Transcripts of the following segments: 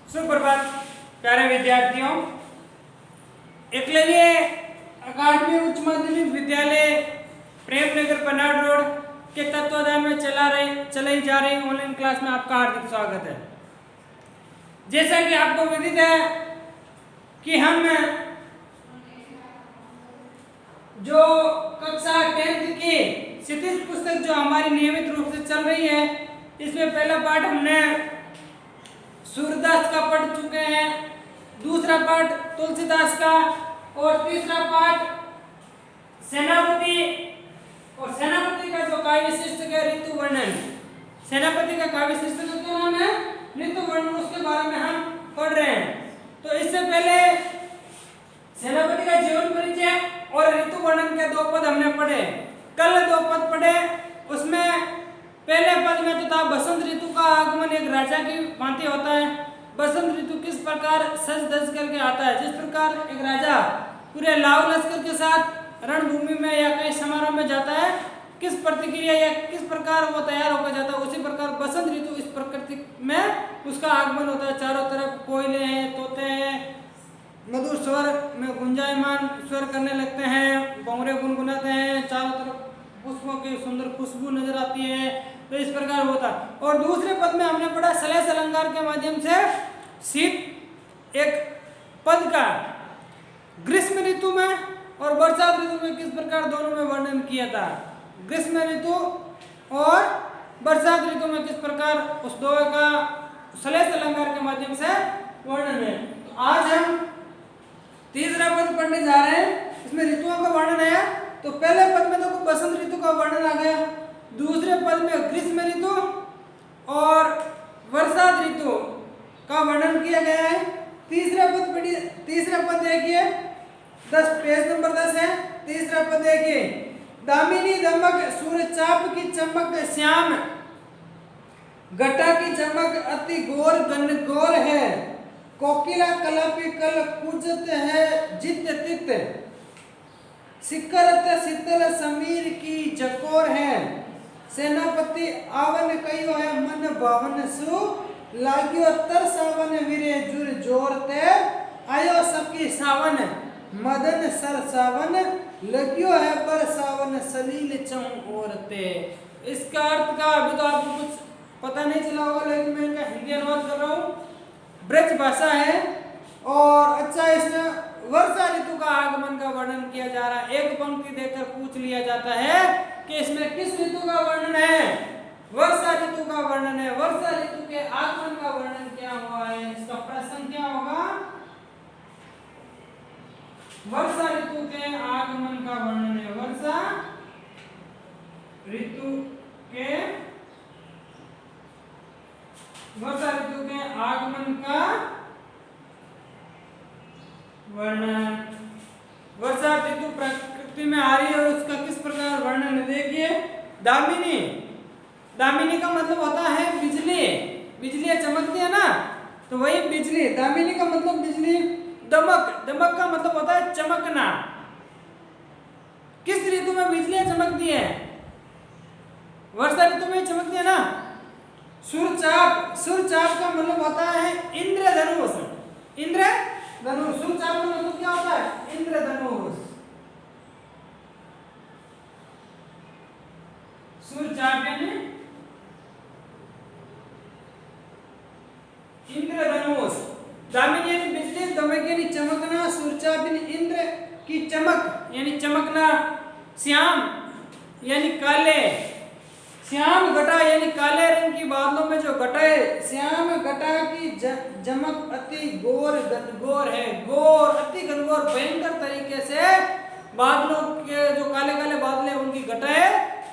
सुप्रभात प्यारे विद्यार्थियों। एकलव्य अकादमी उच्च माध्यमिक विद्यालय प्रेमनगर पनाड़ रोड के तत्वाधान में चलाई जा रही ऑनलाइन क्लास में आपका हार्दिक स्वागत है। जैसा कि आपको विदित है कि हम जो कक्षा 10th की क्षितिज पुस्तक जो हमारी नियमित रूप से चल रही है, इसमें पहला पाठ हमने सूरदास का पढ़ चुके हैं, दूसरा पाठ तुलसीदास का और तीसरा पाठ सेनापति और सेनापति का जो काव्य शीर्षक है ऋतु वर्णन। सेनापति का काव्य शीर्षक का क्या नाम है? ऋतु वर्णन। उसके बारे में हम पढ़ रहे हैं। तो इससे पहले सेनापति का जीवन परिचय और ऋतु वर्णन के दो पद हमने पढ़े। कल दो पद पढ़े, उसमें पहले पद में तो था बसंत ऋतु का आगमन एक राजा की भांति होता है। बसंत ऋतु किस प्रकार सज धज करके आता है, जिस प्रकार एक राजा पूरे लाव लश्कर के साथ रणभूमि में या कहीं समारोह में जाता है, किस प्रतिक्रिया या किस प्रकार वो तैयार होकर जाता है, उसी प्रकार बसंत ऋतु इस प्रकृति में उसका आगमन होता है। चारों तरफ कोयले हैं, तोते हैं, मधुर स्वर में गुंजायमान स्वर करने लगते हैं, भंवरे गुनगुनाते हैं, चारों तरफ पुष्पों की सुंदर खुशबू नजर आती है। तो इस प्रकार होता है। और दूसरे पद में हमने पढ़ा सलेस अलंकार के माध्यम से शीत एक पद का ग्रीष्म ऋतु में और बरसात ऋतु में किस प्रकार दोनों में वर्णन किया था। ग्रीष्म ऋतु और बरसात ऋतु में किस प्रकार उस दो का सलेस अलंकार के माध्यम से वर्णन है। तो आज हम तीसरा पद पढ़ने जा रहे हैं। इसमें ऋतुओं का वर्णन है। तो पहले पद में तो बसंत ऋतु का वर्णन आ गया, दूसरे पद में ग्रीष्म ऋतु और बरसात ऋतु का वर्णन किया गया है। तीसरा पद देखिए, 10 पेज नंबर 10 है। तीसरा पद देखिए, दामिनी दमक सूर्यचाप की चमक श्याम घटा की चमक अति घोर घनघोर है, कोकिला कलापी कल पूजत है जित तित, सिकरत शीतल समीर की जकोर है, सेनापति आवन कयो है मन भावन सु, लाग्यो तरसावन वीरे जुर जोरते, आयो सबकी सावन मदन सर सावन, लगियो है पर सावन सलील चम ओरते। इसका अर्थ का अभी तो आपको कुछ पता नहीं चला होगा, लेकिन मैं इनका हिंदी अनुवाद कर रहा हूँ। ब्रज भाषा है और अच्छा इसमें वर्षा ऋतु का आगमन का वर्णन किया जा रहा है। एक पंक्ति देकर पूछ लिया जाता है कि इसमें किस ऋतु का वर्णन है? वर्षा ऋतु का वर्णन है। वर्षा ऋतु के आगमन का वर्णन क्या हुआ है? इसका प्रश्न क्या होगा? वर्षा ऋतु के आगमन का वर्णन है। वर्षा ऋतु के आगमन का वर्णन। वर्षा ऋतु प्रकृति में आ रही है और उसका किस प्रकार वर्णन है। देखिए, दामिनी का मतलब होता है बिजली। बिजली चमकती है ना, तो वही बिजली। दामिनी का मतलब बिजली। दमक का मतलब होता है चमकना। किस ऋतु में बिजलियां चमकती है? वर्षा ऋतु में चमकती है ना। सूर्यचाप का मतलब होता है इंद्रधनुष। सूर्यचाप का मतलब क्या होता है? इंद्रधनुष। सूर्यचाप यानी इंद्रधनुष। दामिनी यानी बिजली, दमक यानी चमकना, सूर्यचाप यानी इंद्र की चमक यानी चमकना, श्याम यानी काले, श्याम घटा यानी काले रंग की बादलों में जो घटा है, श्याम घटा की चमक अति घोर घनघोर है। घोर अति घनघोर भयंकर तरीके से बादलों के जो काले काले बादल है उनकी घटाएं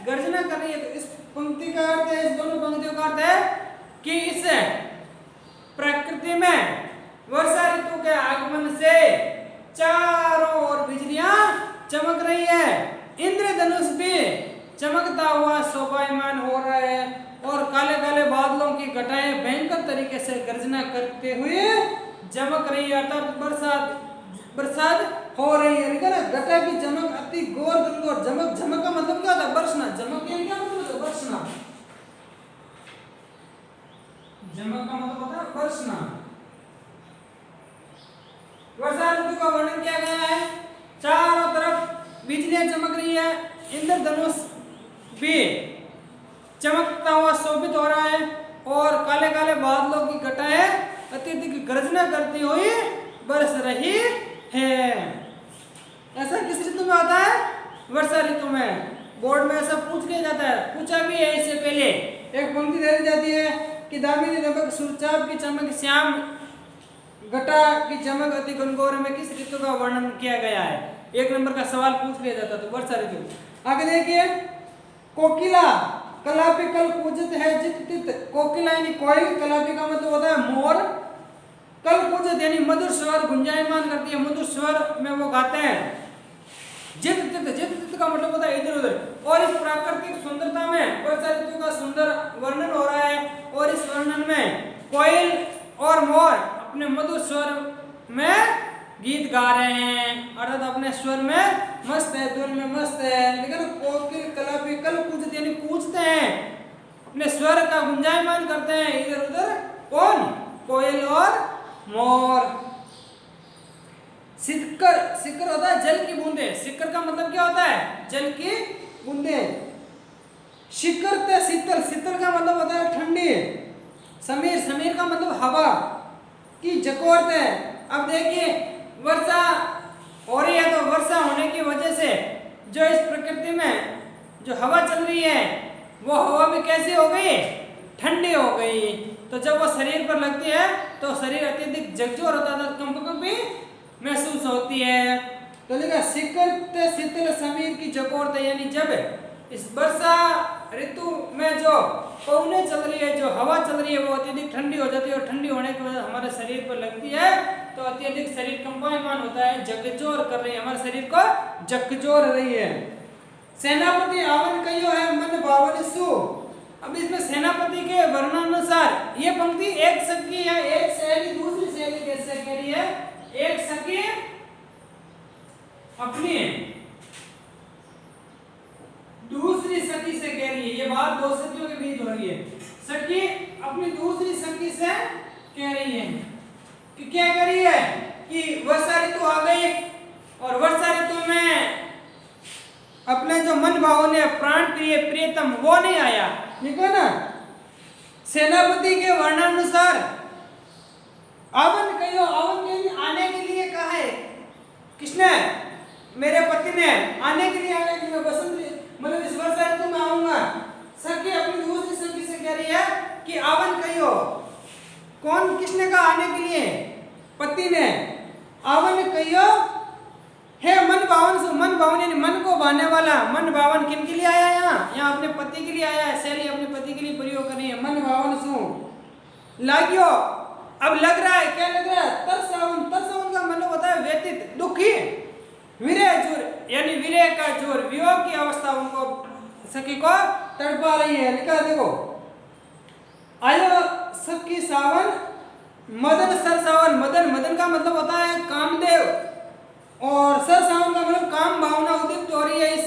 गर्जना कर रही है। तो इस पंक्ति का अर्थ है, इस दोनों पंक्तियों का अर्थ है कि इस प्रकृति में वर्षा ऋतु के आगमन से चारों ओर बिजलियां चमक रही है, इंद्रधनुष भी चमकता हुआ शोभायमान हो रहा है और काले काले बादलों की घटाएं भयंकर तरीके से गर्जना करते हुए चमक रही है, अर्थात बरसात हो रही है। ना घटा की चमक अति घोर घनघोर। झमक का मतलब क्या होता है? बरसना। झमक यानी क्या मतलब होता है? बरसना। झमक का मतलब होता है बरसना। वर्षा ऋतु का वर्णन किया गया है। चारों तरफ बिजलियां चमक रही है, इंद्रधनुष भी चमकता हुआ शोभित हो रहा है और काले काले बादलों की घटाएं अत्यधिक गर्जना करती हुई बरस रही है। ऐसा किस ऋतु में होता है? वर्षा ऋतु में। बोर्ड में ऐसा पूछ लिया जाता है, पूछा भी है इससे पहले। एक पंक्ति दे दी जाती है कि दामिनी दबक सूरचाप की चमक, श्याम घटा की चमक, अति घनघोर में किस ऋतु का वर्णन किया गया है? एक नंबर का सवाल पूछ लिया जाता तो वर्षा ऋतु। आगे देखिए, कोकिला कलापी कल पूजित है जित तित। कोकिला यानी कोयल, कलापी का मतलब होता है मोर, कल पूजित यानी मधुर स्वर गुंजायमान करती है, मधुर स्वर में वो गाते हैं। जित तित का मतलब होता है इधर उधर। और इस प्राकृतिक सुंदरता में वर्षा ऋतु का सुंदर वर्णन हो रहा है और इस वर्णन में कोयल और मोर अपने मधुर स्वर में गीत गा रहे हैं, अर्थात अपने स्वर में मस्त है, धुन में मस्त है। लेकिन कोकिल कलापी कल पूजते यानी पूछते हैं, अपने स्वर का गुंजायमान करते हैं इधर उधर। कौन? कोयल और मोर। सिक्कर, सिक्कर होता है जल की बूंदे। सिक्कर का मतलब क्या होता है? जल की बूंदे। शिखर ते शीतल, शीतल का मतलब होता है ठंडी। समीर, समीर का मतलब हवा की जकोरत है। अब देखिए, वर्षा हो रही है तो वर्षा होने की वजह से जो इस प्रकृति में जो हवा चल रही है वो हवा भी कैसी हो गई? ठंडी हो गई। तो जब वो शरीर पर लगती है तो शरीर अत्यधिक झकझोर होता है, कंपन भी महसूस होती है। तो लिखा शिखर ते शीतल समीर की जकोरत, यानी जब इस वर्षा ऋतु में जो पवनें चल रही है, जो हवा चल रही है वो अत्यधिक ठंडी हो जाती है और ठंडी होने की वजह से हमारे शरीर पर लगती है तो अत्यधिक शरीर कंपायमान होता है, झकझोर कर रही है, हमारे शरीर को झकझोर रही है। सेनापति आवन कहियो है मन भावन सु। अब इसमें सेनापति के वर्णनानुसार ये पंक्ति एक सखी है, एक सहेली दूसरी सहेली कैसे कह रही है? एक सखी अपनी दूसरी सखी से कह रही है। ये बात दो सखियों के बीच हो रही है। सखी अपनी दूसरी सखी से कह रही है कि क्या कह रही है? कि वर्षा ऋतु आ गई और वर्षा ऋतु में अपने जो मन भावने प्राण प्रिय प्रियतम वो नहीं आया, ठीक है ना। सेनापति के वर्णानुसार आवन कहियो, आवन के आने के लिए कहा है। किसने? मेरे पति ने आने के लिए, आने के लिए बसंत मतलब इस वर्षा ऋतु में आऊंगा। सखी अपनी दूसरी सखी से कह रही है कि आवन कहियो। कौन, किसने कहा आने के लिए? पति ने। आवन कहियो है मन भावन से, मन भावन यानी मन को भाने वाला। मन भावन किन के लिए आया? यहाँ अपने पति के लिए आया है। शैली अपने पति के लिए प्रयोग कर रही है। मन भावन सु लागियो, अब लग रहा है, क्या लग रहा है? तरसावन, तरसावन का मतलब होता है व्यतीत, दुखी। विरह जोर यानी विरह का जोर, वियोग की अवस्था उनको सखी को तड़पा रही है। लिखा देखो, आयो सखी सावन मदन सरसावन। मदन, मदन का मतलब होता है कामदेव और सरसावन का मतलब काम भावना उदित हो रही है इस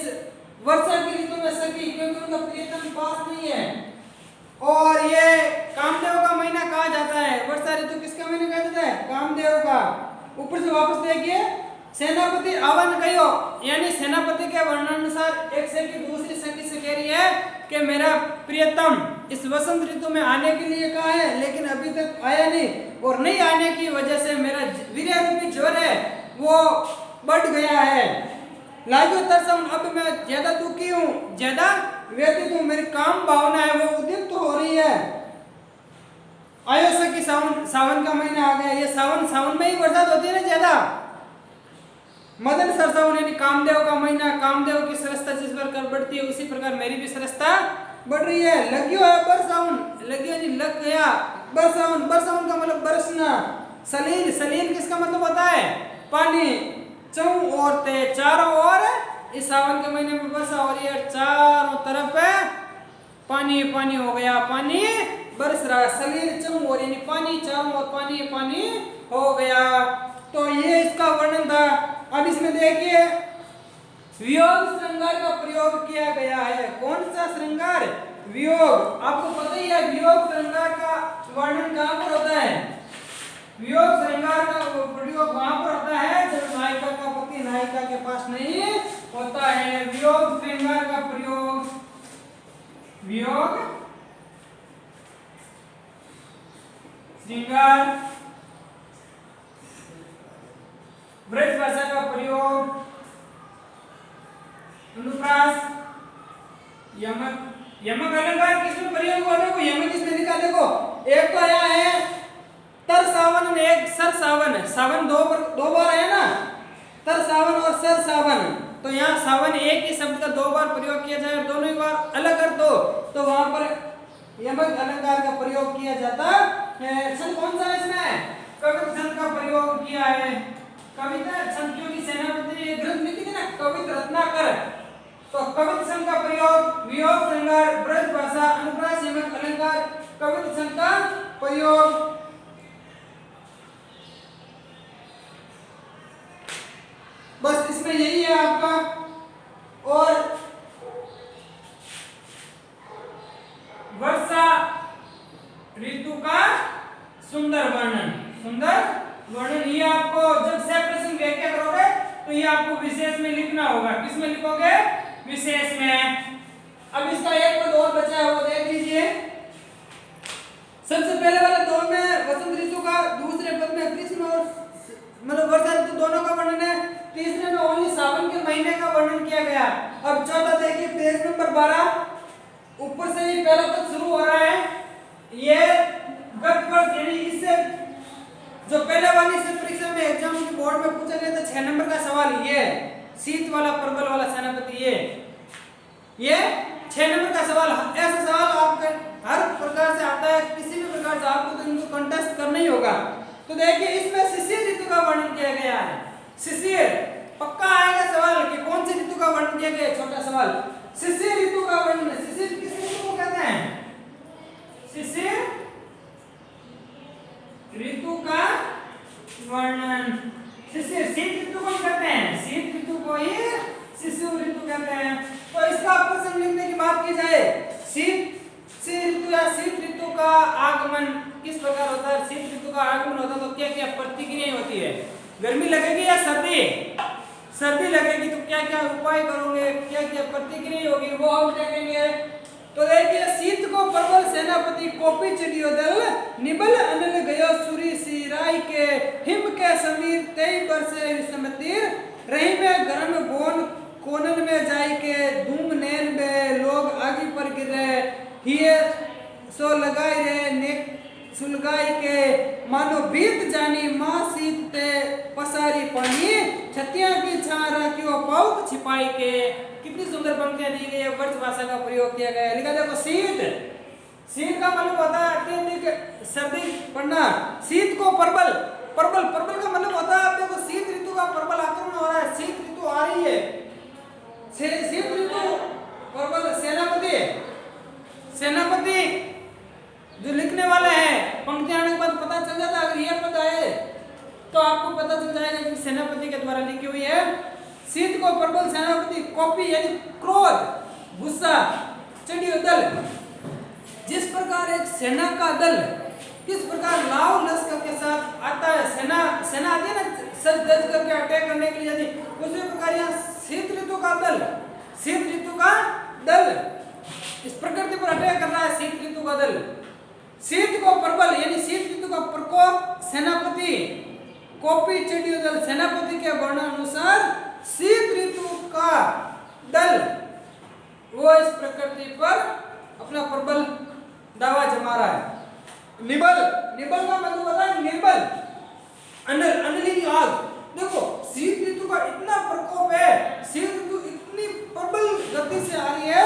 वर्षा की ऋतु में सखी, क्योंकि उनका प्रियतम पास नहीं है। और ये कामदेव का महीना कहा जाता है। वर्षा ऋतु किसका महीना कहा जाता है? कामदेव का। ऊपर से वापस देखिए, सेनापति आवन कहियो यानी सेनापति के वर्णानुसार एक सखी दूसरी सखी से कह रही है कि मेरा प्रियतम इस वसंत ऋतु में आने के लिए कहा है लेकिन अभी तक आया नहीं, और नहीं आने की वजह से मेरा वीर्य रूपी ज्वर है वो बढ़ गया है। लागू तरसम, अब मैं ज्यादा दुखी हूँ, ज्यादा व्यतीत हूँ, मेरी काम भावना है वो उद्दीप्त हो रही है। आयो सखी सावन, सावन का महीना आ गया। ये सावन, सावन में ही बरसात होती है ना ज्यादा। मदन सरसावन यानी कामदेव का महीना, कामदेव की सरसता जिस प्रकार बढ़ती है उसी प्रकार मेरी भी सरसता बढ़ रही है। लगियो है बरसावन, लगियो यानी लग गया। बरसावन, बरसावन का मतलब बरसना। सलील, सलील किसका मतलब होता है? पानी। चौ और ते, चारों ओर इस सावन के महीने में वर्षा हो रही है, चारों तरफ पानी पानी हो गया, पानी बरस रहा है। सलील चौ और यानी पानी, चारों ओर पानी पानी हो गया। तो ये इसका वर्णन था। अब इसमें देखिए वियोग श्रृंगार का प्रयोग किया गया है। कौन सा श्रृंगार? वियोग। आपको पता ही है वियोग श्रृंगार का वर्णन कहाँ पर होता है? वियोग श्रृंगार का प्रयोग वहां पर होता है श्रृंगार, ब्रज भाषा का प्रयोग, अनुप्रास, यमक। यमक अलंकार किसमें प्रयोग हुआ? देखो यमक किसमें लिखा, देखो एक तो आया है तर सावन और एक सर सावन। सावन दो बार है ना, तर सावन और सर सावन। तो यहाँ सावन एक ही शब्द का 2 बार प्रयोग किया जाए, दोनों ही बार अलग अर्थ हो, तो वहां पर यमक अलंकार का प्रयोग किया जाता है। छंद कौन सा है इसमें? कविता छंद का प्रयोग किया है। कविता छंद, क्योंकि सेनापति ने ग्रंथ लिखी थी ना कविता रत्नाकर, तो कविता छंद का प्रयोग, वियोग, श्रृंगार, ब्रज भाषा, अनुप्रास, यमक अलंकार, कविता छंद का प्रयोग। बस इसमें यही है आपका। और वर्षा ऋतु का सुंदर वर्णन, सुंदर वर्णन ये आपको जब से प्रश्न व्याख्या करोगे तो ये आपको विशेष में लिखना होगा। किसमें लिखोगे? विशेष में। अब इसका एक पद और बचा है, वो देख लीजिए। सबसे पहले वाले दो में वसंत ऋतु का, दूसरे पद में ग्रीष्म और मतलब वर्षा ऋतु दोनों का वर्णन है, तीसरे में ओनली सावन के महीने का वर्णन किया गया। अब चौथा देखिए पेज नंबर 12, ऊपर से ही पहला पद शुरू हो रहा है। ये गत वर्ष यानी इससे जो पहले वाली से परीक्षा में एग्जाम की बोर्ड में पूछा गया था 6 नंबर का सवाल, ये शीत वाला प्रबल वाला सेनापति, ये 6 नंबर का सवाल। ऐसा सवाल आपके हर प्रकार से आता है, किसी भी प्रकार से आपको तो इनको कंटेस्ट करना ही होगा। तो देखिए इसमें शिशिर ऋतु का वर्णन किया गया है। शिशिर पक्का आएगा सवाल कि कौन सी ऋतु का वर्णन किया गया है, छोटा सवाल। शिशिर ऋतु का वर्णन, शिशिर किस ऋतु को कहते हैं? शिशिर ऋतु का वर्णन, शिशिर शीत ऋतु को कहते हैं, शीत ऋतु को ही शिशिर ऋतु कहते हैं। तो इसका प्रश्न लिखने की बात की जाए, शीत ऋतु या शीत ऋतु का आगमन किस प्रकार होता है? शीत ऋतु का आगमन होता है तो क्या क्या प्रतिक्रिया होती है? गर्मी लगेगी या सर्दी? सर्दी लगेगी तो क्या क्या उपाय करोगे, क्या क्या प्रतिक्रिया होगी, वो हम देखेंगे। तो देखिए शीत को प्रबल सेनापति कोपी चढ़ियो दल, निबल अनल गयो सूरी सिराई के, हिम के समीर तेई बरसे विषमतीर, रही में गरम बोन कोनन में जाई के, धूम नैन में लोग आगे पर गिरे, हिये सो लगाई रे नेक सुलगाई के, मानो बीत जानी माँ शीत ते पसारी पानी, छतिया की छां रखियो पाउक छिपाई के। कितनी सुंदर पंक्तियां दी गई है, वर्ष भाषा का प्रयोग किया गया है। लिखा देखो शीत, शीत का मतलब होता है अत्यधिक सर्दी पड़ना। शीत को प्रबल, प्रबल प्रबल का मतलब होता है, आप देखो शीत ऋतु का प्रबल आक्रमण हो रहा है, शीत ऋतु आ रही है, शीत ऋतु प्रबल सेनापति, सेनापति जो लिखने वाला है पंक्तियां आने के बाद पता चल जाता है। अगर ये पद आए तो आपको पता चल जाएगा कि सेनापति के द्वारा लिखी हुई है। शीत को प्रबल सेनापति कॉपी यानी क्रोध, गुस्सा, चढ़ियो दल, जिस प्रकार एक सेना का दल किस प्रकार लाव लश्कर के साथ आता है, सेना आती है ना सज धज करके अटैक करने के लिए आती, उसी प्रकार यहाँ शीत ऋतु का दल, शीत ऋतु का दल इस प्रकृति पर अटैक कर रहा है। शीत ऋतु का दल, शीत को प्रबल यानी शीत ऋतु का प्रकोप, सेनापति कॉपी चढ़ियो दल, सेनापति के वर्णानुसार शीत ऋतु का दल वो इस प्रकृति पर अपना प्रबल दावा जमा रहा है। निबल, निबल का मतलब होता है निर्बल, अनल, अनली की आग। देखो शीत ऋतु का इतना प्रकोप है, शीत ऋतु इतनी प्रबल गति से आ रही है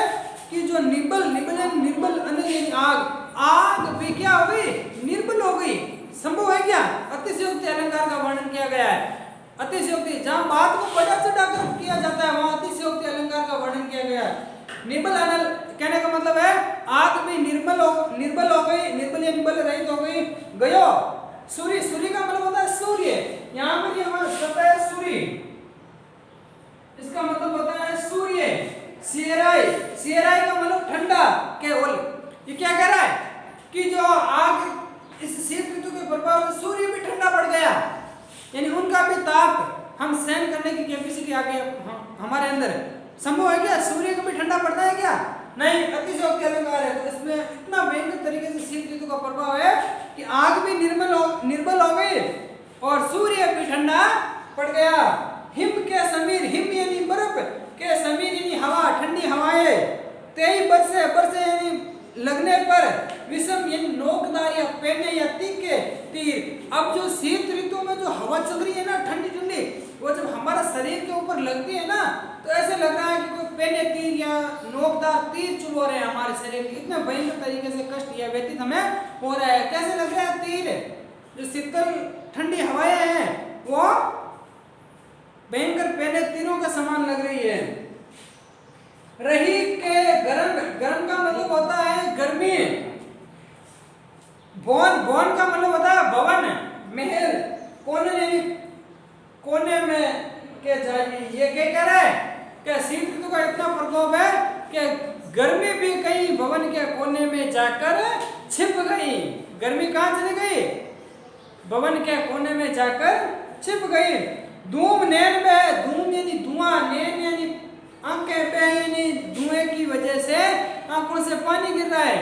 कि जो निबल, निर्बल अनल यानी आग, आग भी क्या हो गई? निर्बल हो गई। संभव है क्या? अतिशयोक्ति अलंकार का वर्णन किया गया है। अतिशयोक्ति जहां बात को बढ़ा चढ़ाकर किया जाता है वहां अतिशयोक्ति अलंकार का वर्णन किया गया है। निबल अनल कहने का मतलब है आग भी निर्बल हो गई, निर्बल या निबल रहित हो गई। गयो सूर्य, सूर्य का मतलब होता है सूर्य, यहाँ पर ये हमारा शब्द है सूर्य, इसका मतलब होता है सूर्य। सियराई, सियराई का मतलब ठंडा केवल। ये क्या कह रहा है कि जो आग इस शीत ऋतु के प्रभाव से सूर्य भी ठंडा पड़ गया, यानी उनका भी ताप हम सहन करने की कैपेसिटी आ गई हमारे अंदर। संभव है क्या? सूर्य को भी ठंडा पड़ता है क्या? नहीं, अतिशयोक्ति अलंकार है। तो इसमें इतना भयंकर तरीके से शीत ऋतु का प्रभाव है कि कि आग भी निर्बल हो गई और सूर्य भी ठंडा पड़ गया। हिम के समीर, हिम यानी बर्फ, के समीर यानी हवा, ठंडी हवाएं, तेई बरसे यानी लगने पर, विषम यानी नोकदार या पेने या तीखे तीर। अब जो शीत ऋतु में जो हवा चल रही है ना ठंडी ठंडी, वो जब हमारा शरीर के ऊपर लगती है ना तो ऐसे लग रहा है कि कोई पेने तीर या नोकदार तीर चुभो रहे हैं हमारे शरीर में। इतने भयंकर तरीके से कष्ट या व्यतीत हमें हो रहा है। कैसे लग रहा है तीर, जो शीतल ठंडी हवाएं हैं वो भयंकर पेने तीरों के समान लग रही है। रही के गरम, गरम का मतलब होता है गर्मी। भवन का मतलब होता है भवन, महल, कोने में के जाएगी। ये क्या कह रहा है कि शीत ऋतु का इतना प्रकोप है कि गर्मी भी कहीं भवन के कोने में जाकर छिप गई। गर्मी कहाँ चली गई, भवन के कोने में जाकर छिप गई। धूम नैन में, धूम यानी धुआं, नैन यानी आंखें पे, यानी धुएं की वजह से आंखों से पानी गिर रहा है।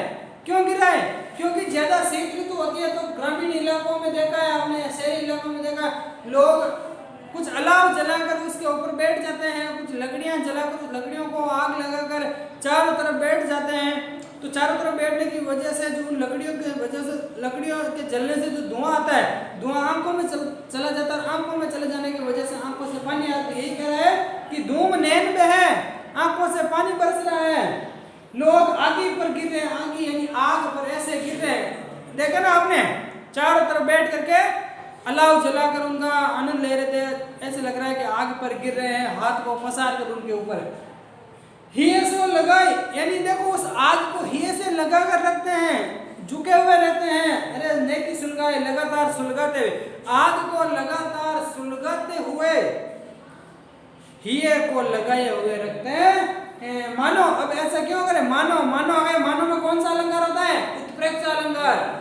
क्यों गिर रहा है, क्योंकि ज्यादा शीत ऋतु होती है। तो ग्रामीण इलाकों में देखा है आपने, शहरी इलाकों में देखा, लोग कुछ अलाव जलाकर उसके ऊपर बैठ जाते हैं, कुछ लकड़ियां जलाकर उस लकड़ियों को आग लगाकर चारों तरफ बैठ जाते हैं। तो चारों तरफ बैठने की वजह से जो लकड़ियों की वजह से, लकड़ियों के जलने से जो धुआं आता है, धुआं आंखों में चला जाता है। आंखों में चले जाने की वजह से आंखों से पानी आता है। यही कह रहा है कि धूम नैन में है, आंखों से पानी बरस रहा है। लोग आग पर गिर रहे हैं, आग यानी आग पर ऐसे गिर रहे हैं। देखा ना आपने, चारों तरफ बैठ करके अलाव जलाकर उनका आनंद ले रहे थे। ऐसे लग रहा है कि आग पर गिर रहे हैं, हाथ को पसार कर उनके ऊपर। हिये से लगाए, यानी देखो उस आग को हिये से लगा कर रखते हैं, झुके हुए रहते हैं। अरे नेकी सुलगाए, लगातार सुलगाते हुए, आग को लगातार सुलगाते हुए हिये को लगाए हुए रखते हैं। मानो, अब ऐसा क्यों करे, मानो है, मानो में कौन सा अलंकार होता है, उत्प्रेक्षा अलंकार।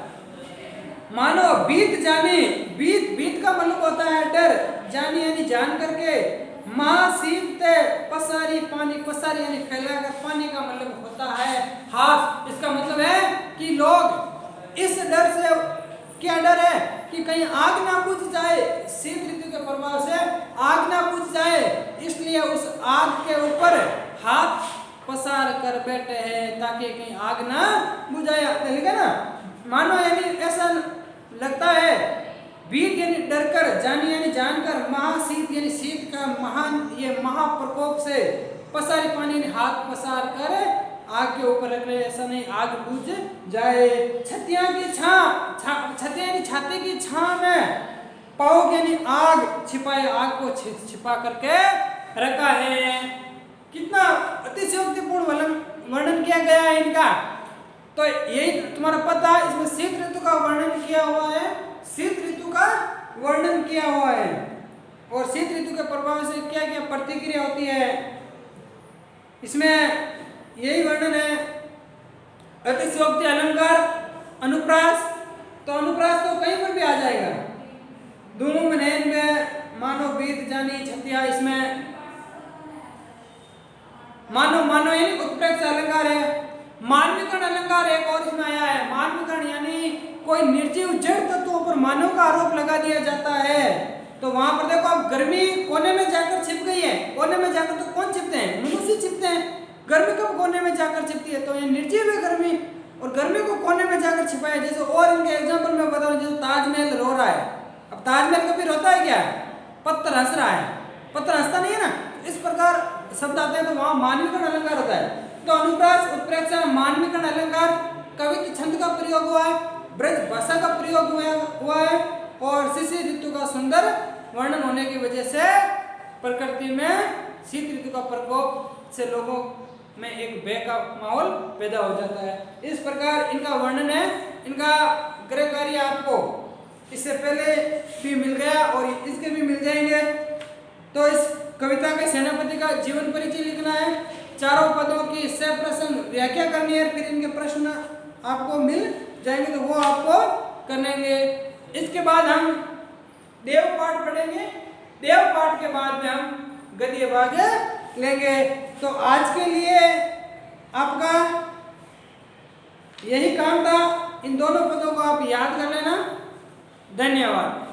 मानो बीत जाने, बीत का मतलब होता है डर, जानी यानी जान करके, महाशीत पसारी पानी, पसारी यानी फैलाकर, पानी का मतलब होता है हाथ। इसका मतलब है कि लोग इस डर से, क्या डर है कि कहीं आग ना बुझ जाए, शीत ऋतु के प्रभाव से आग ना बुझ जाए, इसलिए उस आग के ऊपर हाथ पसार कर बैठे हैं ताकि कहीं आग ना बुझाए। लिखा ना, मानो यानी ऐसा लगता है, बीत यानी डरकर, जानी यानी जानकर, महाशीत यानी शीत का महान ये महाप्रकोप से, पसारी पानी ने हाथ पसार कर आग के ऊपर रख रहे, ऐसा नहीं आग बुझ जाए। छतिया की छतिया यानी छाते की छां में, पाओ यानी आग छिपाए, आग को छिपा करके रखा है। कितना अतिशयोक्तिपूर्ण वर्णन किया गया है इनका। तो यही तुम्हारा पता है, इसमें शीत ऋतु का वर्णन किया हुआ है, शीत ऋतु का वर्णन किया हुआ है। और शीत ऋतु के प्रभाव से क्या क्या प्रतिक्रिया होती है, इसमें यही वर्णन है। अतिशयोक्ति अलंकार, अनुप्रास, तो अनुप्रास तो कहीं पर भी आ जाएगा। धूम नैन में, मानो बीत जानी, छतिया, इसमें मानो यानी उत्प्रेक्षा अलंकार है। मानवीकरण अलंकार एक और इसमें आया है। मानवीकरण यानी कोई निर्जीव जड़ तत्वों पर मानव का आरोप लगा दिया जाता है। तो वहां पर देखो, अब गर्मी कोने में जाकर छिप गई है। कोने में जाकर तो कौन छिपते हैं, मनुष्य छिपते हैं। गर्मी कब कोने में जाकर छिपती है, तो ये निर्जीव है गर्मी, और गर्मी को कोने में जाकर छिपाया। जैसे और इनके एग्जाम्पल में बता रहा हूँ, जैसे ताजमहल रो रहा है। अब ताजमहल कभी रोता है क्या, पत्थर हंस रहा है, पत्थर हंसता नहीं है ना। इस प्रकार शब्द आते हैं, तो वहां मानवीकरण अलंकार होता है। तो अनुप्रास, उत्प्रेक्षा, मानवीकरण अलंकार, कवित्व छंद का प्रयोग हुआ है, ब्रज भाषा का प्रयोग हुआ है, और शिशिर ऋतु का सुंदर वर्णन होने की वजह से प्रकृति में शीत ऋतु का प्रकोप से लोगों में एक भय का माहौल पैदा हो जाता है। इस प्रकार इनका वर्णन है। इनका गृह कार्य आपको इससे पहले भी मिल गया और इसके भी मिल जाएंगे। तो इस कविता के सेनापति का जीवन परिचय लिखना है, चारों पदों की सप्रसंग व्याख्या करनी है, फिर इनके प्रश्न आपको मिल जाएंगे, तो वो आपको करेंगे। इसके बाद हम देव पाठ पढ़ेंगे। देव पाठ के बाद में हम गद्य भाग लेंगे। तो आज के लिए आपका यही काम था। इन दोनों पदों को आप याद कर लेना। धन्यवाद।